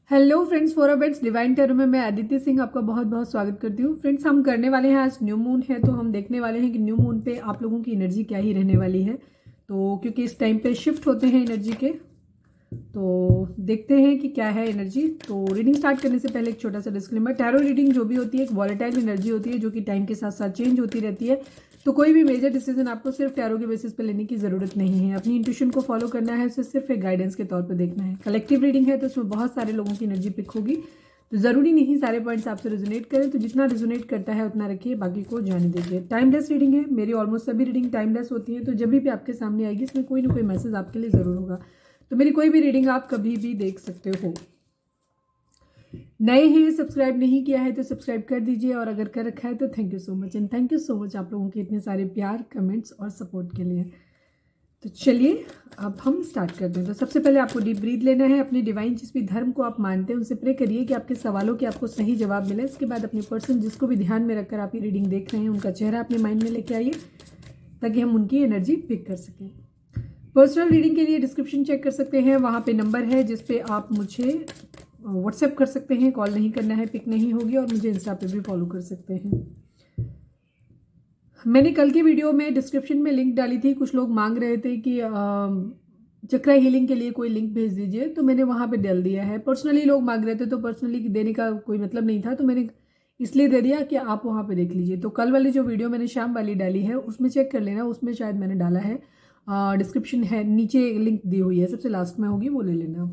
Hello friends, for awaits divine tarot में मैं अदिति सिंह आपका बहुत बहुत स्वागत करती हूँ। फ्रेंड्स, हम करने वाले हैं, आज न्यू मून है तो हम देखने वाले हैं कि न्यू मून पे आप लोगों की एनर्जी क्या ही रहने वाली है। तो क्योंकि इस टाइम पे शिफ्ट होते हैं एनर्जी के, तो देखते हैं कि क्या है एनर्जी। तो रीडिंग स्टार्ट करने से पहले एक छोटा सा डिस्क्लेमर, टैरो रीडिंग जो भी होती है एक वॉलेटाइल एनर्जी होती है जो कि टाइम के साथ साथ चेंज होती रहती है। तो कोई भी मेजर डिसीजन आपको सिर्फ टैरो के बेसिस पे लेने की ज़रूरत नहीं है। अपनी इंट्यूशन को फॉलो करना है, उसे सिर्फ एक गाइडेंस के तौर पे देखना है। कलेक्टिव रीडिंग है तो उसमें बहुत सारे लोगों की एनर्जी पिक होगी, तो ज़रूरी नहीं सारे पॉइंट्स आपसे रेजोनेट करें। तो जितना रेजोनेट करता है उतना रखिए, बाकी को जाने दीजिए। टाइमलेस रीडिंग है, मेरी ऑलमोस्ट सभी रीडिंग टाइमलेस होती हैं, तो जब भी आपके सामने आएगी इसमें कोई ना कोई मैसेज आपके लिए ज़रूर होगा। तो मेरी कोई भी रीडिंग आप कभी भी देख सकते हो। नए हैं, सब्सक्राइब नहीं किया है तो सब्सक्राइब कर दीजिए, और अगर कर रखा है तो thank you so much and thank you so much आप लोगों के इतने सारे प्यार, कमेंट्स और सपोर्ट के लिए। तो चलिए अब हम स्टार्ट करते हैं। तो सबसे पहले आपको डीप ब्रीथ लेना है। अपने डिवाइन जिस भी धर्म को आप मानते हैं उनसे प्रे करिए कि आपके सवालों के आपको सही जवाब मिले। इसके बाद अपने पर्सन जिसको भी ध्यान में रखकर आप ये रीडिंग देख रहे हैं उनका चेहरा अपने माइंड में लेके आइए ताकि हम उनकी एनर्जी पिक कर सकें। पर्सनल रीडिंग के लिए डिस्क्रिप्शन चेक कर सकते हैं, वहाँ पे नंबर है जिस पे आप मुझे व्हाट्सएप कर सकते हैं। कॉल नहीं करना है, पिक नहीं होगी, और मुझे इंस्टा पे भी फॉलो कर सकते हैं। मैंने कल की वीडियो में डिस्क्रिप्शन में लिंक डाली थी, कुछ लोग मांग रहे थे कि चक्रा हीलिंग के लिए कोई लिंक भेज दीजिए, तो मैंने वहाँ पे डाल दिया है। पर्सनली लोग मांग रहे थे तो पर्सनली देने का कोई मतलब नहीं था, तो मैंने इसलिए दे दिया कि आप वहाँ पे देख लीजिए। तो कल वाली जो वीडियो मैंने शाम वाली डाली है उसमें चेक कर लेना, उसमें शायद मैंने डाला है। डिस्क्रिप्शन है, नीचे लिंक दी हुई है, सबसे लास्ट में होगी, वो ले लेना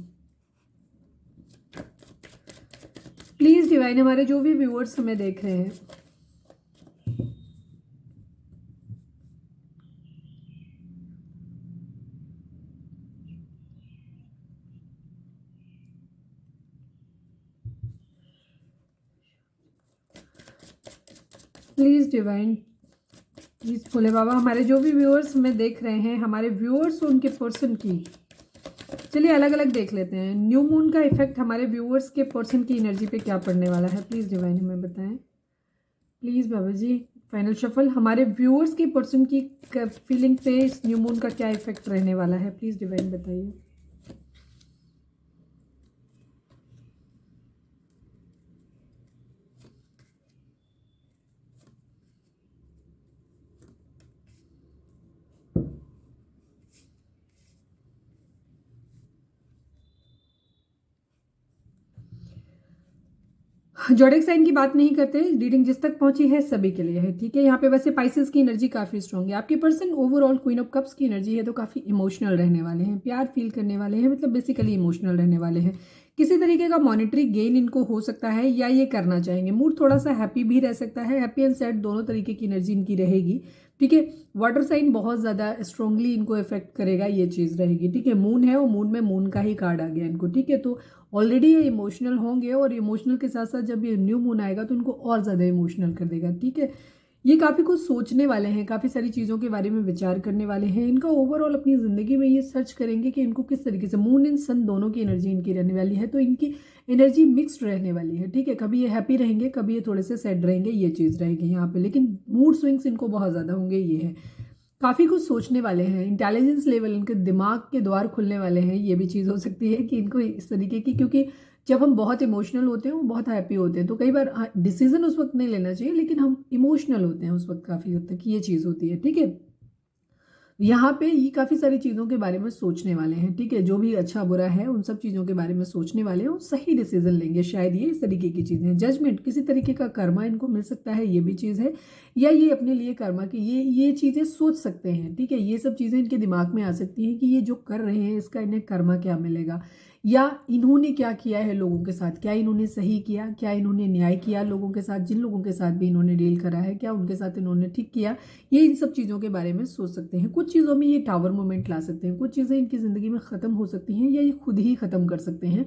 प्लीज़। डिवाइन, हमारे जो भी व्यूअर्स हमें देख रहे हैं, प्लीज़ डिवाइन, प्लीज़ भोले बाबा, हमारे जो भी व्यूअर्स हमें देख रहे हैं, हमारे व्यूअर्स उनके पर्सन की, चलिए अलग अलग देख लेते हैं। न्यू मून का इफेक्ट हमारे व्यूअर्स के पर्सन की एनर्जी पे क्या पड़ने वाला है, प्लीज़ डिवाइन हमें बताएं। प्लीज़ बाबा जी, फाइनल शफल, हमारे व्यूअर्स के पर्सन की फीलिंग पे इस न्यू मून का क्या इफेक्ट रहने वाला है, प्लीज़ डिवाइन बताइए। जोडिक साइन की बात नहीं करते, रीडिंग जिस तक पहुंची है सभी के लिए है, ठीक है। यहाँ पे वैसे पाइसेस की एनर्जी काफ़ी स्ट्रॉन्ग है। आपके person overall queen of cups की एनर्जी है, तो काफ़ी इमोशनल रहने वाले हैं, प्यार फील करने वाले हैं, मतलब बेसिकली इमोशनल रहने वाले हैं। किसी तरीके का मॉनेटरी गेन इनको हो सकता है या ये करना चाहेंगे। मूड थोड़ा सा हैप्पी भी रह सकता है, हैप्पी एंड सैड दोनों तरीके की एनर्जी इनकी रहेगी, ठीक है। वाटर साइन बहुत ज़्यादा स्ट्रांगली इनको इफेक्ट करेगा, ये चीज़ रहेगी, ठीक है। मून है और मून में मून का ही कार्ड आ गया इनको, ठीक है। तो ऑलरेडी ये इमोशनल होंगे, और इमोशनल के साथ साथ जब ये न्यू मून आएगा तो इनको और ज़्यादा इमोशनल कर देगा, ठीक है। ये काफ़ी कुछ सोचने वाले हैं, काफ़ी सारी चीज़ों के बारे में विचार करने वाले हैं। इनका ओवरऑल अपनी ज़िंदगी में ये सर्च करेंगे कि इनको किस तरीके से, मून एंड सन दोनों की एनर्जी इनकी रहने वाली है, तो इनकी एनर्जी मिक्स्ड रहने वाली है, ठीक है। कभी ये हैप्पी रहेंगे, कभी ये थोड़े से सैड रहेंगे, ये चीज़ रहेगी यहाँ पे, लेकिन मूड स्विंग्स इनको बहुत ज़्यादा होंगे, ये है। काफ़ी कुछ सोचने वाले हैं, इंटेलिजेंस लेवल इनके दिमाग के द्वार खुलने वाले हैं, ये भी चीज़ हो सकती है कि इनको इस तरीके की, क्योंकि जब हम बहुत इमोशनल होते हैं, वो बहुत हैप्पी होते हैं, तो कई बार डिसीजन उस वक्त नहीं लेना चाहिए, लेकिन हम इमोशनल होते हैं उस वक्त काफ़ी हद तक, ये चीज़ होती है, ठीक है। यहाँ पे ये काफ़ी सारी चीज़ों के बारे में सोचने वाले हैं, ठीक है। जो भी अच्छा बुरा है उन सब चीज़ों के बारे में सोचने वाले हैं और सही डिसीजन लेंगे, शायद ये इस तरीके की चीज़ें हैं। जजमेंट, किसी तरीके का कर्मा इनको मिल सकता है, ये भी चीज़ है, या ये अपने लिए कर्मा की ये चीज़ें सोच सकते हैं, ठीक है। ये सब चीज़ें इनके दिमाग में आ सकती हैं कि ये जो कर रहे हैं इसका इन्हें कर्मा क्या मिलेगा, या इन्होंने क्या किया है लोगों के साथ, क्या इन्होंने सही किया, क्या इन्होंने न्याय किया लोगों के साथ, जिन लोगों के साथ भी इन्होंने डील करा है, क्या उनके साथ इन्होंने ठीक किया। ये इन सब चीज़ों के बारे में सोच सकते हैं। कुछ चीज़ों में ये टावर मोमेंट ला सकते हैं, कुछ चीज़ें इनकी ज़िंदगी में ख़त्म हो सकती हैं या ये खुद ही ख़त्म कर सकते हैं।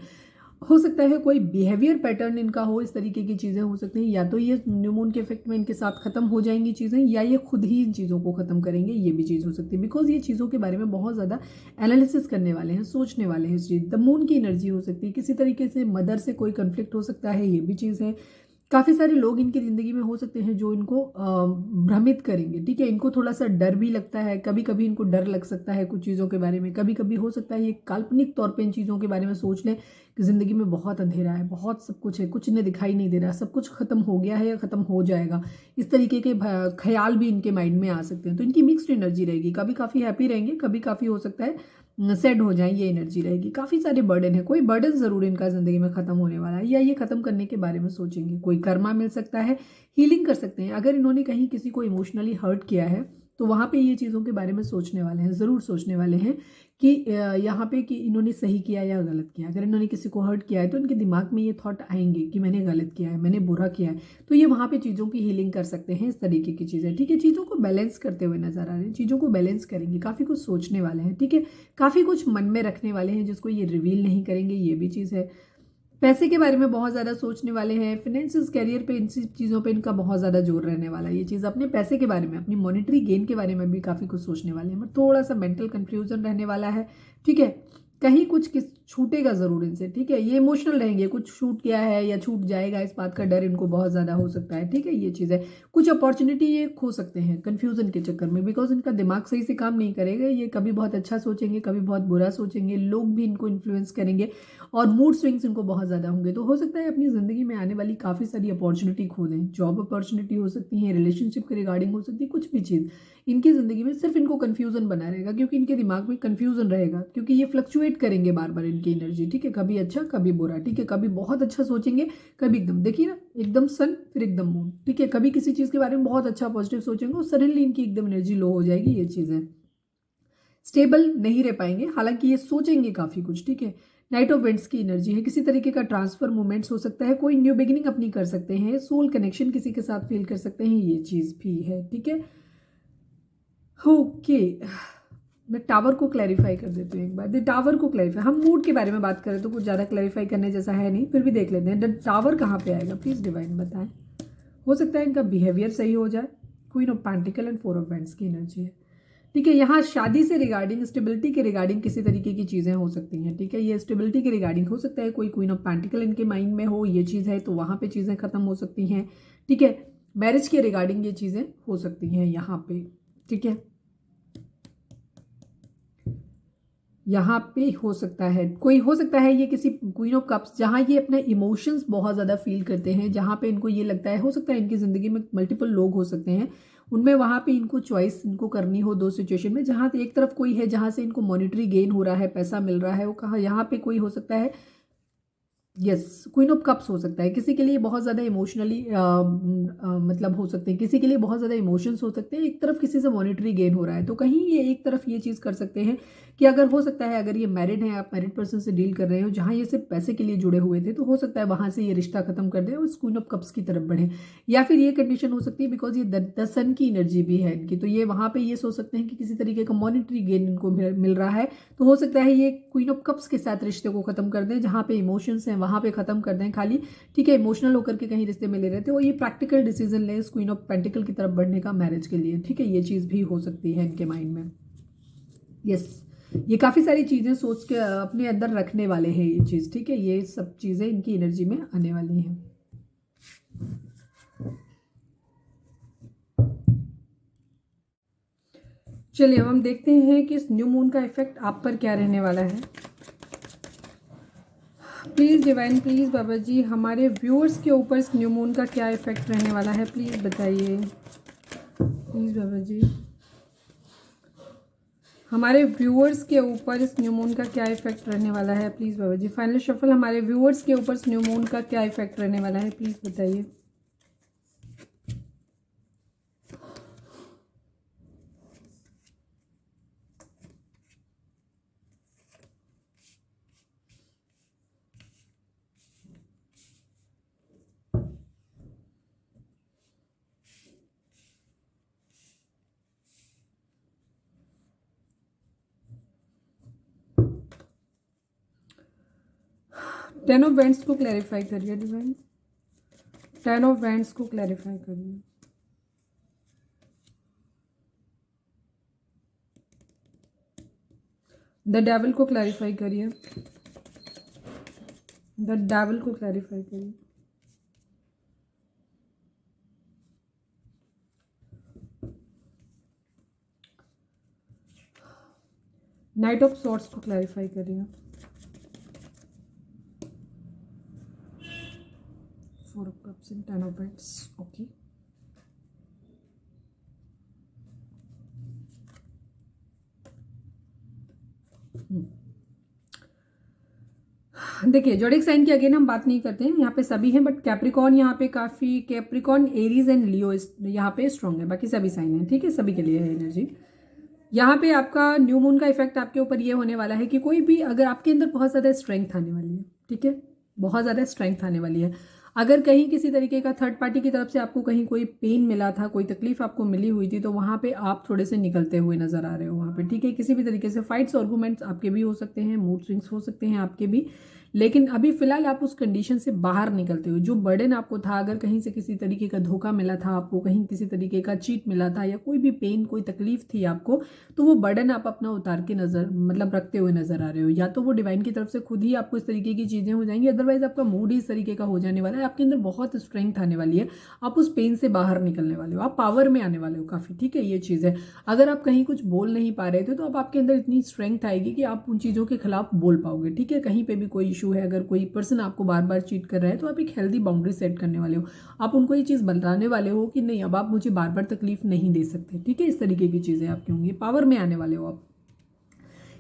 हो सकता है कोई बिहेवियर पैटर्न इनका हो, इस तरीके की चीज़ें हो सकती हैं, या तो ये न्यू मून के इफेक्ट में इनके साथ ख़त्म हो जाएंगी चीज़ें, या ये खुद ही इन चीज़ों को ख़त्म करेंगे, ये भी चीज़ हो सकती है। बिकॉज ये चीज़ों के बारे में बहुत ज़्यादा एनालिसिस करने वाले हैं, सोचने वाले हैं इस चीज़। द मून की एनर्जी हो सकती है, किसी तरीके से मदर से कोई कन्फ्लिक्ट हो सकता है, ये भी चीज़ है। काफ़ी सारे लोग इनकी ज़िंदगी में हो सकते हैं जो इनको भ्रमित करेंगे, ठीक है। इनको थोड़ा सा डर भी लगता है, कभी कभी इनको डर लग सकता है कुछ चीज़ों के बारे में, कभी कभी हो सकता है ये काल्पनिक तौर पे इन चीज़ों के बारे में सोच लें कि ज़िंदगी में बहुत अंधेरा है, बहुत सब कुछ है, कुछ इन्हें दिखाई नहीं दे रहा, सब कुछ खत्म हो गया है या खत्म हो जाएगा। इस तरीके के ख्याल भी इनके माइंड में आ सकते हैं। तो इनकी मिक्स्ड एनर्जी रहेगी, कभी काफ़ी हैप्पी रहेंगे, कभी काफ़ी हो सकता है सेड हो जाए, ये एनर्जी रहेगी। काफ़ी सारे बर्डन है, कोई बर्डन ज़रूर इनका ज़िंदगी में ख़त्म होने वाला है या ये ख़त्म करने के बारे में सोचेंगे। कोई कर्मा मिल सकता है, हीलिंग कर सकते हैं। अगर इन्होंने कहीं किसी को इमोशनली हर्ट किया है तो वहाँ पे ये चीज़ों के बारे में सोचने वाले हैं, ज़रूर सोचने वाले हैं कि यहाँ पे कि इन्होंने सही किया या गलत किया। अगर इन्होंने किसी को हर्ट किया है तो इनके दिमाग में ये थॉट आएंगे कि मैंने गलत किया है, मैंने बुरा किया है। तो ये वहाँ पे चीज़ों की हीलिंग कर सकते हैं, इस तरीके की चीज़ें, ठीक है। चीज़ों को बैलेंस करते हुए नजर आ रहे हैं, चीज़ों को बैलेंस करेंगे, काफ़ी कुछ सोचने वाले हैं, ठीक है। काफ़ी कुछ मन में रखने वाले हैं जिसको ये रिवील नहीं करेंगे, ये भी चीज़ है। पैसे के बारे में बहुत ज़्यादा सोचने वाले हैं, फिनेंशियल कैरियर पे, इन चीज़ों पे इनका बहुत ज़्यादा जोर रहने वाला है। ये चीज़ अपने पैसे के बारे में, अपनी मॉनेटरी गेन के बारे में भी काफ़ी कुछ सोचने वाले हैं। थोड़ा सा मेंटल कंफ्यूजन रहने वाला है, ठीक है। कहीं कुछ किस छूटेगा ज़रूर इनसे, ठीक है। ये इमोशनल रहेंगे, कुछ छूट गया है या छूट जाएगा, इस बात का डर इनको बहुत ज़्यादा हो सकता है, ठीक है। ये चीज़ है, कुछ अपॉर्चुनिटी ये खो सकते हैं कन्फ्यूजन के चक्कर में, बिकॉज इनका दिमाग सही से काम नहीं करेगा। ये कभी बहुत अच्छा सोचेंगे, कभी बहुत बुरा सोचेंगे, लोग भी इनको इन्फ्लुएंस करेंगे और मूड स्विंग्स इनको बहुत ज़्यादा होंगे। तो हो सकता है अपनी ज़िंदगी में आने वाली काफ़ी सारी अपॉर्चुनिटी खो दें। जॉब अपॉर्चुनिटी हो सकती है, रिलेशनशिप के रिगार्डिंग हो सकती है, कुछ भी चीज़ इनकी ज़िंदगी में सिर्फ इनको कन्फ्यूजन बना रहेगा, क्योंकि इनके दिमाग में कन्फ्यूजन रहेगा, क्योंकि ये फ्लक्चुएट करेंगे बार बार इनकी एनर्जी, ठीक है। कभी अच्छा कभी बुरा, ठीक है। कभी बहुत अच्छा सोचेंगे, कभी एकदम, देखिए ना, एकदम सन फिर एकदम मून, ठीक है। कभी किसी चीज़ के बारे में बहुत अच्छा पॉजिटिव सोचेंगे और सडनली इनकी एकदम एनर्जी लो हो जाएगी। ये चीज़ है, स्टेबल नहीं रह पाएंगे, हालांकि ये सोचेंगे काफ़ी कुछ, ठीक है। नाइट ऑफ वेंट्स की एनर्जी है, किसी तरीके का ट्रांसफर मूवमेंट्स हो सकता है, कोई न्यू बिगिनिंग अपनी कर सकते हैं, सोल कनेक्शन किसी के साथ फील कर सकते हैं, ये चीज़ भी है, ठीक है। ओके, मैं टावर को क्लैरिफाई कर देती हूँ एक बार। द टावर को क्लैरिफाई, हम मूड के बारे में बात करें तो कुछ ज़्यादा क्लैरिफाई करने जैसा है नहीं, फिर भी देख लेते हैं द टावर कहाँ पे आएगा, प्लीज़ डिवाइन बताएं। हो सकता है इनका बिहेवियर सही हो जाए। Queen of pentacle and four of vents की एनर्जी है, ठीक है। यहाँ शादी से रिगार्डिंग, स्टेबिलिटी के रिगार्डिंग किसी तरीके की चीज़ें हो सकती हैं, ठीक है। ये स्टेबिलिटी के रिगार्डिंग हो सकता है, कोई क्वीन ऑफ पेंटिकल इनके माइंड में हो, ये चीज़ है, तो वहाँ पे चीज़ें खत्म हो सकती हैं, ठीक है। मैरिज के रिगार्डिंग ये चीज़ें हो सकती हैं यहाँ पे, ठीक है। यहाँ पे हो सकता है, कोई हो सकता है ये किसी क्वीन ऑफ कप्स, जहाँ ये अपने इमोशंस बहुत ज़्यादा फील करते हैं, जहाँ पे इनको ये लगता है, हो सकता है इनकी ज़िंदगी में मल्टीपल लोग हो सकते हैं, उनमें वहाँ पे इनको चॉइस इनको करनी हो दो सिचुएशन में, जहाँ एक तरफ कोई है जहाँ से इनको मॉनिटरी गेन हो रहा है, पैसा मिल रहा है, वो कहाँ, यहाँ पे कोई हो सकता है, यस, क्वीन ऑफ कप्स हो सकता है। किसी के लिए बहुत ज़्यादा इमोशनली मतलब हो सकते हैं, किसी के लिए बहुत ज़्यादा इमोशंस हो सकते हैं, एक तरफ किसी से मॉनिटरी गेन हो रहा है, तो कहीं ये एक तरफ ये चीज़ कर सकते हैं कि अगर हो सकता है, अगर ये मैरिड हैं, आप मैरिड पर्सन से डील कर रहे हो जहाँ ये सिर्फ पैसे के लिए जुड़े हुए थे, तो हो सकता है वहाँ से ये रिश्ता खत्म कर दे और क्वीन ऑफ कप्स की तरफ बढ़े। या फिर ये कंडीशन हो सकती है बिकॉज ये द सन की एनर्जी भी है इनकी, तो ये वहाँ पे ये सोच सकते हैं कि किसी तरीके का मॉनिटरी गेन इनको मिल रहा है, तो हो सकता है ये क्वीन ऑफ कप्स के साथ रिश्ते को खत्म कर दें, जहाँ पे इमोशंस हैं वहाँ पे खत्म कर दें खाली, ठीक है। इमोशनल होकर के कहीं रिश्ते में ले रहे थे और ये प्रैक्टिकल डिसीजन ले इस क्वीन ऑफ पेंटिकल की तरफ बढ़ने का मैरिज के लिए, ठीक है। ये चीज़ भी हो सकती है इनके माइंड में, यस। ये काफ़ी सारी चीज़ें सोच के अपने अंदर रखने वाले हैं, ये चीज़, ठीक है। ये सब चीज़ें इनकी एनर्जी में आने वाली हैं। चलिए अब हम देखते हैं कि इस न्यू मून का इफेक्ट आप पर क्या रहने वाला है। प्लीज़ डिवाइन, प्लीज़ बाबा जी, हमारे व्यूअर्स के ऊपर इस न्यू मून का क्या इफेक्ट रहने वाला है, प्लीज़ बताइए, प्लीज़ बाबा जी। हमारे व्यूअर्स के ऊपर इस न्यू मून का क्या इफेक्ट रहने वाला है, प्लीज़ बाबा जी। फाइनल शफल, हमारे व्यूअर्स के ऊपर इस न्यू मून का क्या इफेक्ट रहने वाला है, प्लीज़ बताइए। टेन ऑफ वेंट्स को क्लैरिफाई करिए डिवाइन, टेन ऑफ वेंट्स को क्लैरिफाई करिए। द डेविल को क्लैरिफाई करिए, द डेविल को क्लैरिफाई करिए। नाइट ऑफ सॉर्ट्स को क्लैरिफाई कर रही हूँ। 4 of cups and 10 of wands. Okay, देखिए जोडिक साइन की अगेन हम बात नहीं करते हैं, यहाँ पे सभी हैं, बट कैप्रिकॉन यहाँ पे काफ़ी, कैप्रिकॉन, एरीज एंड लियो यहाँ पे स्ट्रॉन्ग है, बाकी सभी साइन हैं, ठीक है, सभी के लिए है एनर्जी। यहाँ पे आपका न्यू मून का इफेक्ट आपके ऊपर ये होने वाला है कि कोई भी अगर आपके अंदर बहुत ज़्यादा स्ट्रेंथ आने वाली है, ठीक है, बहुत ज़्यादा स्ट्रेंथ आने वाली है। अगर कहीं किसी तरीके का थर्ड पार्टी की तरफ से आपको कहीं कोई पेन मिला था, कोई तकलीफ आपको मिली हुई थी, तो वहाँ पे आप थोड़े से निकलते हुए नजर आ रहे हो वहाँ पे, ठीक है। किसी भी तरीके से फाइट्स आर्गुमेंट्स आपके भी हो सकते हैं, मूड स्विंग्स हो सकते हैं आपके भी, लेकिन अभी फिलहाल आप उस कंडीशन से बाहर निकलते हो। जो बर्डन आपको था, अगर कहीं से किसी तरीके का धोखा मिला था आपको, कहीं किसी तरीके का चीट मिला था, या कोई भी पेन, कोई तकलीफ थी आपको, तो वो बर्डन आप अपना उतार के नजर, मतलब रखते हुए नजर आ रहे हो। या तो वो डिवाइन की तरफ से खुद ही आपको इस तरीके की चीजें हो जाएंगी, अदरवाइज आपका मूड ही इस तरीके का हो जाने वाला है, आपके अंदर बहुत स्ट्रेंथ आने वाली है, आप उस पेन से बाहर निकलने वाले हो, आप पावर में आने वाले हो काफी, ठीक है, ये चीज है। अगर आप कहीं कुछ बोल नहीं पा रहे थे, तो अब आपके अंदर इतनी स्ट्रेंथ आएगी कि आप उन चीजों के खिलाफ बोल पाओगे, ठीक है। कहीं पे भी कोई इशू है, अगर कोई पर्सन आपको बार बार चीट कर रहा है, तो आप एक हेल्दी बाउंड्री सेट करने वाले हो, आप उनको ये चीज़ बताने वाले हो कि नहीं, अब आप मुझे बार बार तकलीफ नहीं दे सकते, ठीक है। इस तरीके की चीज़ें आपकी होंगी, पावर में आने वाले हो आप।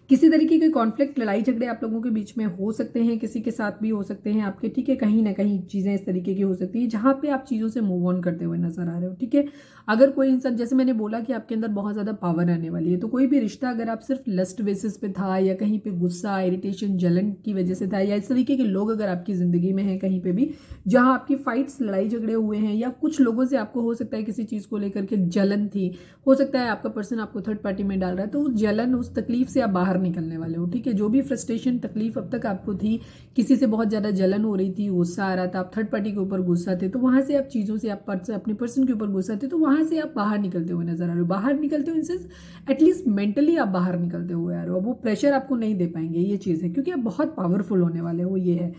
किसी तरीके के कॉन्फ्लिक्ट, लड़ाई झगड़े आप लोगों के बीच में हो सकते हैं, किसी के साथ भी हो सकते हैं आपके, ठीक है। कहीं ना कहीं चीज़ें इस तरीके की हो सकती है जहाँ पे आप चीज़ों से मूव ऑन करते हुए नजर आ रहे हो, ठीक है। अगर कोई इंसान, जैसे मैंने बोला कि आपके अंदर बहुत ज़्यादा पावर आने वाली है, तो कोई भी रिश्ता अगर आप सिर्फ लस्ट बेसिस पे था, या कहीं पे गुस्सा, इरिटेशन, जलन की वजह से था, या इस तरीके के लोग अगर आपकी ज़िंदगी में हैं कहीं पे भी, जहाँ आपकी फाइट्स, लड़ाई झगड़े हुए हैं, या कुछ लोगों से आपको हो सकता है किसी चीज़ को लेकर के जलन थी, हो सकता है आपका पर्सन आपको थर्ड पार्टी में डाल रहा है, तो उस जलन, उस तकलीफ से आप बाहर निकलने वाले हो, ठीक है। जो भी फ्रस्ट्रेशन, तकलीफ अब तक आपको थी, किसी से बहुत ज़्यादा जलन हो रही थी, गुस्सा आ रहा था, आप थर्ड पार्टी के ऊपर गुस्सा थे, तो वहाँ से आप चीज़ों से, आप अपने पर्सन के ऊपर गुस्सा थे, तो वहाँ से आप बाहर निकलते हुए नजर आ रहे हो। बाहर निकलते हो इन सेंस एटलीस्ट मेंटली आप बाहर निकलते हुए आ रहे हो। वो प्रेशर आपको नहीं दे पाएंगे, ये चीज़ है, क्योंकि आप बहुत पावरफुल होने वाले हो, ये है।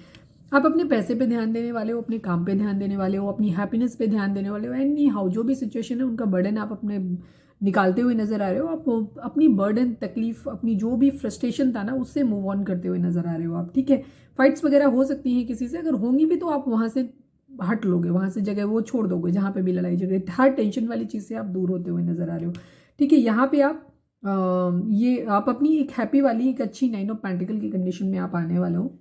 आप अपने पैसे पे ध्यान देने वाले हो, अपने काम पे ध्यान देने वाले हो, अपनी हैप्पीनेस पे ध्यान देने वाले हो, एनी हाउ जो भी सिचुएशन है उनका बर्डन आप अपने निकालते हुए नजर आ रहे हो। आप अपनी बर्डन, तकलीफ, अपनी जो भी फ्रस्ट्रेशन था ना, उससे मूव ऑन करते हुए नजर आ रहे हो आप, ठीक है। फाइट्स वगैरह हो सकती हैं किसी से, अगर होंगी भी तो आप वहां से हट लोगे, वहां से जगह वो छोड़ दोगे जहां पे भी लड़ाई झगड़े, हर टेंशन वाली चीज से आप दूर होते हुए नजर आ रहे हो, ठीक है। यहाँ पे आप ये आप अपनी एक हैप्पी वाली, एक अच्छी 9 ऑफ पेंटिकल की कंडीशन में आप आने वाले हो।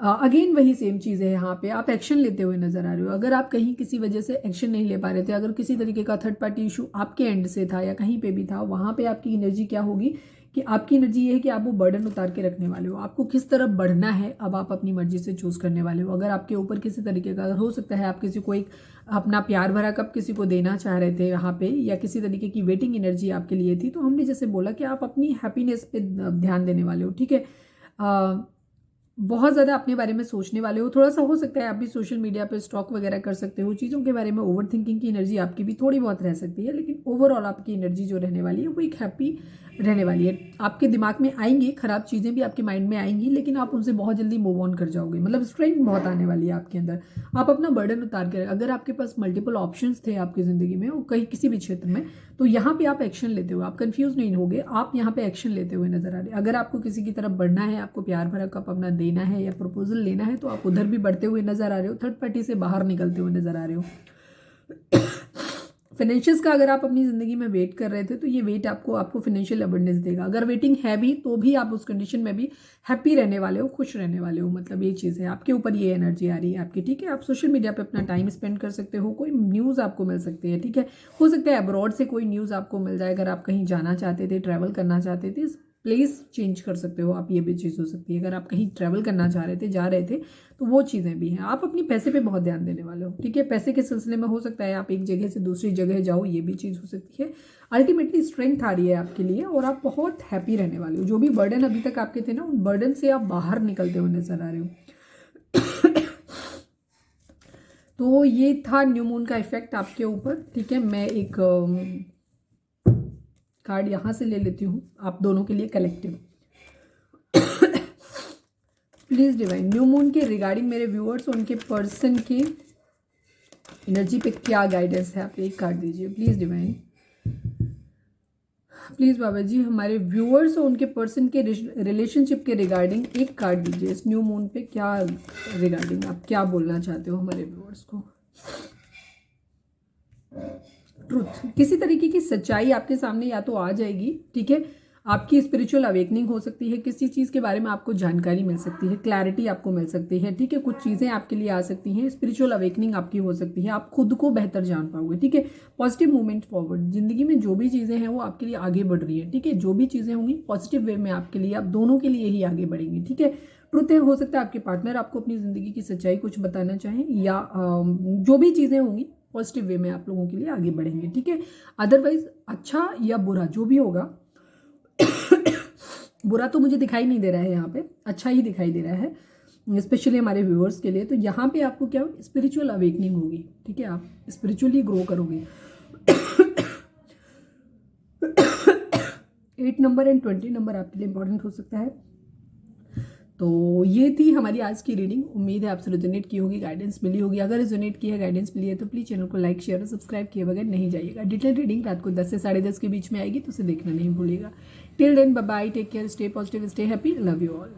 अगेन वही सेम चीज़ है, यहाँ पे आप एक्शन लेते हुए नजर आ रहे हो। अगर आप कहीं किसी वजह से एक्शन नहीं ले पा रहे थे, अगर किसी तरीके का थर्ड पार्टी इशू आपके एंड से था या कहीं पे भी था, वहाँ पे आपकी एनर्जी क्या होगी कि आपकी एनर्जी ये है कि आप वो बर्डन उतार के रखने वाले हो। आपको किस तरफ बढ़ना है अब आप अपनी मर्जी से चूज करने वाले हो। अगर आपके ऊपर किसी तरीके का, हो सकता है आप किसी को एक अपना प्यार भरा कप किसी को देना चाह रहे थे यहाँ पे, या किसी तरीके की वेटिंग एनर्जी आपके लिए थी, तो हमने जैसे बोला कि आप अपनी हैप्पीनेस पे ध्यान देने वाले हो, ठीक है। बहुत ज़्यादा अपने बारे में सोचने वाले हो। थोड़ा सा हो सकता है आप भी सोशल मीडिया पे स्टॉक वगैरह कर सकते हो, चीज़ों के बारे में ओवर थिंकिंग की एनर्जी आपकी भी थोड़ी बहुत रह सकती है, लेकिन ओवरऑल आपकी एनर्जी जो रहने वाली है वो एक हैप्पी रहने वाली है। आपके दिमाग में आएंगी खराब चीज़ें भी, आपके माइंड में आएंगी, लेकिन आप उनसे बहुत जल्दी मूव ऑन कर जाओगे, मतलब स्ट्रेंथ बहुत आने वाली है आपके अंदर। आप अपना बर्डन उतार के, अगर आपके पास मल्टीपल ऑप्शंस थे आपकी ज़िंदगी में, और कहीं किसी भी क्षेत्र में, तो यहाँ पे आप एक्शन लेते हो, आप कंफ्यूज नहीं होगे, आप यहाँ पे एक्शन लेते हुए नजर आ रहे हैं। अगर आपको किसी की तरफ बढ़ना है, आपको प्यार भरा कप अपना देना है या प्रपोजल लेना है, तो आप उधर भी बढ़ते हुए नजर आ रहे हो, थर्ड पार्टी से बाहर निकलते हुए नजर आ रहे हो। फाइनेंशियल्स का अगर आप अपनी जिंदगी में वेट कर रहे थे, तो ये वेट आपको फाइनेंशियल अबंडेंस देगा। अगर वेटिंग है भी, तो भी आप उस कंडीशन में भी हैप्पी रहने वाले हो, खुश रहने वाले हो, मतलब ये चीज़ है आपके ऊपर, ये एनर्जी आ रही है आपकी, ठीक है। आप सोशल मीडिया पे अपना टाइम स्पेंड कर सकते हो, कोई न्यूज़ आपको मिल सकती है, ठीक है। हो सकता है अब्रॉड से कोई न्यूज़ आपको मिल जाए, अगर आप कहीं जाना चाहते थे, ट्रैवल करना चाहते थे, प्लेस चेंज कर सकते हो आप, ये भी चीज़ हो सकती है। अगर आप कहीं ट्रैवल करना चाह रहे थे, जा रहे थे, तो वो चीज़ें भी हैं। आप अपनी पैसे पे बहुत ध्यान देने वाले हो, ठीक है। पैसे के सिलसिले में हो सकता है आप एक जगह से दूसरी जगह जाओ, ये भी चीज़ हो सकती है। अल्टीमेटली स्ट्रेंथ आ रही है आपके लिए, और आप बहुत हैप्पी रहने वाले हो। जो भी बर्डन अभी तक आपके थे ना, उन बर्डन से आप बाहर निकलते हुए नजर आ रहे हो। तो ये था न्यू मून का इफेक्ट आपके ऊपर, ठीक है। मैं एक कार्ड यहाँ से ले लेती हूँ आप दोनों के लिए collective. Please divine, new moon के रिगार्डिंग मेरे व्यूअर्स, उनके पर्सन की एनर्जी पे क्या गाइडेंस है, आप एक कार्ड दीजिए प्लीज डिवाइन। प्लीज़ बाबा जी हमारे व्यूअर्स और उनके पर्सन के रिलेशनशिप के रिगार्डिंग एक कार्ड दीजिए। इस न्यू मून पे क्या रिगार्डिंग आप क्या बोलना चाहते हो हमारे व्यूअर्स को? ट्रुथ, किसी तरीके की सच्चाई आपके सामने या तो आ जाएगी, ठीक है, आपकी स्पिरिचुअल अवेकनिंग हो सकती है, किसी चीज़ के बारे में आपको जानकारी मिल सकती है, क्लैरिटी आपको मिल सकती है, ठीक है, कुछ चीज़ें आपके लिए आ सकती हैं, स्पिरिचुअल अवेकनिंग आपकी हो सकती है, आप खुद को बेहतर जान पाओगे, ठीक है। पॉजिटिव मूवमेंट फॉरवर्ड, जिंदगी में जो भी चीज़ें हैं वो आपके लिए आगे बढ़ रही है, ठीक है, जो भी चीज़ें होंगी पॉजिटिव वे में आपके लिए, आप दोनों के लिए ही आगे बढ़ेंगे, ठीक है। ट्रुथ है, हो सकता है आपके पार्टनर आपको अपनी ज़िंदगी की सच्चाई कुछ बताना चाहें, या जो भी चीज़ें होंगी पॉजिटिव वे में आप लोगों के लिए आगे बढ़ेंगे, ठीक है। अदरवाइज अच्छा या बुरा जो भी होगा, बुरा तो मुझे दिखाई नहीं दे रहा है यहाँ पे, अच्छा ही दिखाई दे रहा है स्पेशली हमारे व्यूअर्स के लिए। तो यहाँ पे आपको क्या हो, स्पिरिचुअल अवेकनिंग होगी, ठीक है, आप स्पिरिचुअली ग्रो करोगे। 8 नंबर एंड 20 नंबर आपके लिए इंपॉर्टेंट हो सकता है। तो ये थी हमारी आज की रीडिंग। उम्मीद है आपसे रेजोनेट की होगी, गाइडेंस मिली होगी। अगर रेजोनेट की है, गाइडेंस मिली है तो प्लीज़ चैनल को लाइक शेयर और सब्सक्राइब किए बगैर नहीं जाइएगा। डिटेल रीडिंग रात को 10 से 10:30 के बीच में आएगी, तो उसे देखना नहीं भूलिएगा। Till then bye bye, take care, stay positive, stay happy, love you all.